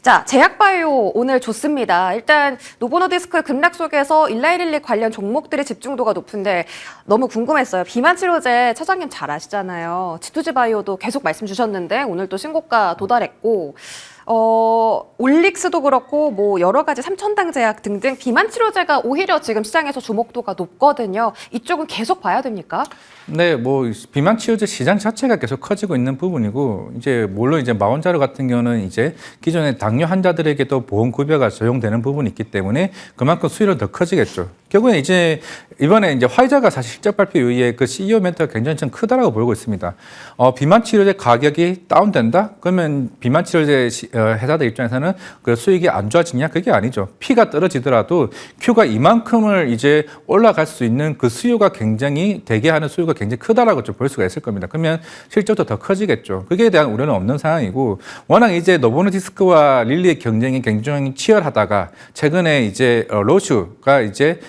자, 제약바이오 오늘 좋습니다. 일단 노보노디스크 급락 속에서 일라이릴리 관련 종목들의 집중도가 높은데 너무 궁금했어요. 비만 치료제 차장님 잘 아시잖아요. 지투지 바이오도 계속 말씀 주셨는데 오늘 또 신고가 도달했고 올릭스도 그렇고 뭐 여러 가지 삼천당 제약 등등 비만 치료제가 오히려 지금 시장에서 주목도가 높거든요. 이쪽은 계속 봐야 됩니까? 네, 뭐 비만 치료제 시장 자체가 계속 커지고 있는 부분이고 이제 물론 이제 마원자료 같은 경우는 이제 기존의 당뇨 환자들에게도 보험 급여가 적용되는 부분이 있기 때문에 그만큼 수요는 더 커지겠죠. 결국에 이제 이번에 이제 화이자가 사실 실적 발표 이후에 그 CEO 멘트가 굉장히 좀 크다라고 보고 있습니다. 비만 치료제 가격이 다운된다? 그러면 비만 치료제 회사들 입장에서는 그 수익이 안 좋아지냐? 그게 아니죠. P가 떨어지더라도 Q가 이만큼을 이제 올라갈 수 있는 그 수요가 굉장히 대개하는 수요가 굉장히 크다라고 좀 볼 수가 있을 겁니다. 그러면 실적도 더 커지겠죠. 그게 대한 우려는 없는 상황이고 워낙 이제 노보노디스크와 릴리의 경쟁이 굉장히 치열하다가 최근에 이제 로슈가 이제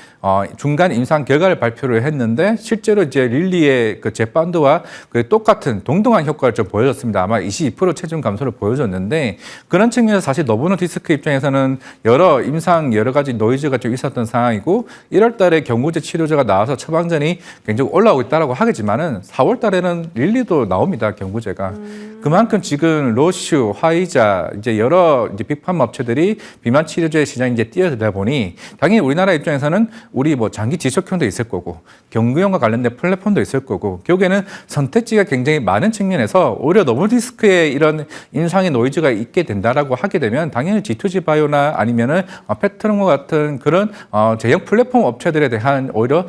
중간 임상 결과를 발표를 했는데 실제로 이제 릴리의 그 제판도와 그 똑같은 동등한 효과를 좀 보여줬습니다. 아마 22% 체중 감소를 보여줬는데 그런 측면에서 사실 노보노디스크 입장에서는 여러 가지 노이즈가 좀 있었던 상황이고 1월 달에 경구제 치료제가 나와서 처방전이 굉장히 올라오고 있다라고 하겠지만은 4월 달에는 릴리도 나옵니다. 경구제가. 그만큼 지금 로슈, 화이자 이제 여러 이제 빅파마 업체들이 비만 치료제 시장에 이제 뛰어들다 보니 당연히 우리나라 입장에서는 우리 뭐 장기 지속형도 있을 거고 경구용과 관련된 플랫폼도 있을 거고 결국에는 선택지가 굉장히 많은 측면에서 오히려 노보디스크의 이런 인상의 노이즈가 있게 된다라고 하게 되면 당연히 G2G 바이오나 아니면은 페트론과 같은 그런 제형 플랫폼 업체들에 대한 오히려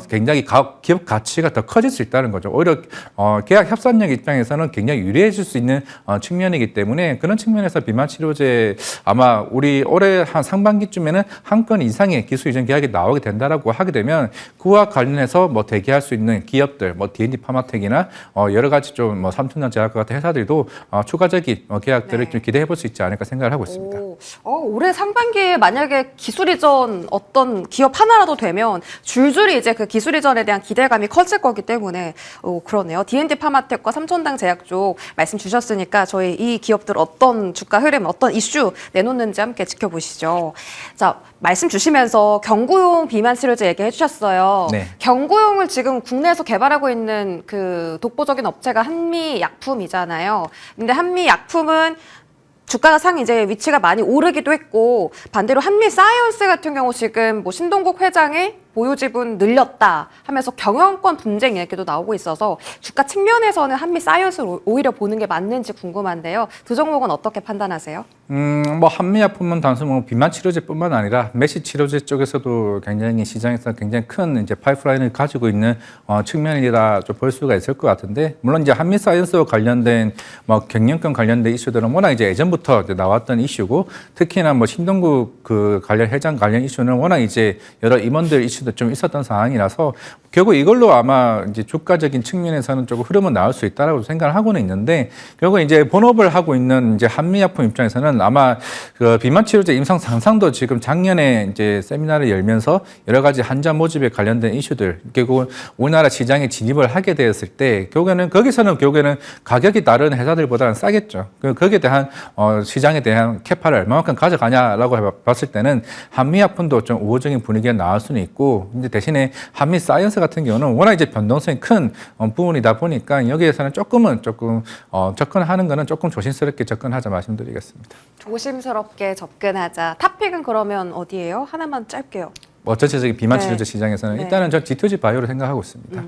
굉장히 기업 가치가 더 커질 수 있다는 거죠. 오히려 계약 협상력 입장에서는 굉장히 유리해질 수 있는 측면이기 때문에 그런 측면에서 비만 치료제 아마 우리 올해 한 상반기쯤에는 한 건 이상의 기술 이전 계약이 나오게 된다라고 하게 되면 그와 관련해서 뭐 대기할 수 있는 기업들, 뭐 D&D 파마텍이나 여러 가지 좀 뭐 삼천당 제약과 같은 회사들도 추가적인 계약들을 좀 기대해 볼 수 있지 않을까 생각을 하고 있습니다. 올해 상반기에 만약에 기술 이전 어떤 기업 하나라도 되면 줄줄이 이제 그 기술 이전에 대한 기대감이 커질 거기 때문에 그러네요. D&D 파마텍과 삼천당 제약 쪽 말씀 주셨으니까 저희 이 기업들 어떤 주가 흐름, 어떤 이슈 내놓는지 함께 지켜보시죠. 자, 말씀 주시면서 경구용 비만 치료제 얘기해 주셨어요. 네. 경구용을 지금 국내에서 개발하고 있는 그 독보적인 업체가 한미약품이잖아요. 근데 한미약품은 주가가 이제 위치가 많이 오르기도 했고 반대로 한미사이언스 같은 경우 지금 뭐 신동국 회장의 보유 지분 늘렸다 하면서 경영권 분쟁 얘기도 나오고 있어서 주가 측면에서는 한미사이언스를 오히려 보는 게 맞는지 궁금한데요. 두 종목은 어떻게 판단하세요? 뭐 한미약품은 단순 뭐 비만 치료제뿐만 아니라 메시 치료제 쪽에서도 굉장히 시장에서 굉장히 큰 이제 파이프라인을 가지고 있는 측면이라 좀 볼 수가 있을 것 같은데 물론 이제 한미사이언스와 관련된 뭐 경영권 관련된 이슈들은 워낙 이제 예전부터 이제 나왔던 이슈고 특히나 뭐 신동국 그 회장 관련 이슈는 워낙 이제 여러 임원들 이슈도 좀 있었던 상황이라서 결국 이걸로 아마 이제 주가적인 측면에서는 조금 흐름은 나올 수 있다라고 생각을 하고는 있는데 결국 이제 본업을 하고 있는 이제 한미약품 입장에서는 아마 그 비만 치료제 임상 상상도 지금 작년에 이제 세미나를 열면서 여러 가지 환자 모집에 관련된 이슈들 결국 우리나라 시장에 진입을 하게 되었을 때 거기서는 가격이 다른 회사들보다는 싸겠죠. 거기에 대한 시장에 대한 캐파를 얼마만큼 가져가냐라고 봤을 때는 한미약품도 좀 우호적인 분위기가 나올 수는 있고 근데 대신에 한미 사이언스 같은 경우는 워낙 이제 변동성이 큰 부분이다 보니까 여기에서는 조금 접근하는 거는 조금 조심스럽게 접근하자 말씀드리겠습니다. 조심스럽게 접근하자. 탑픽은 그러면 어디예요? 하나만 짧게요. 전체적인 비만 치료제 시장에서는 일단은 저 G2G 바이오를 생각하고 있습니다.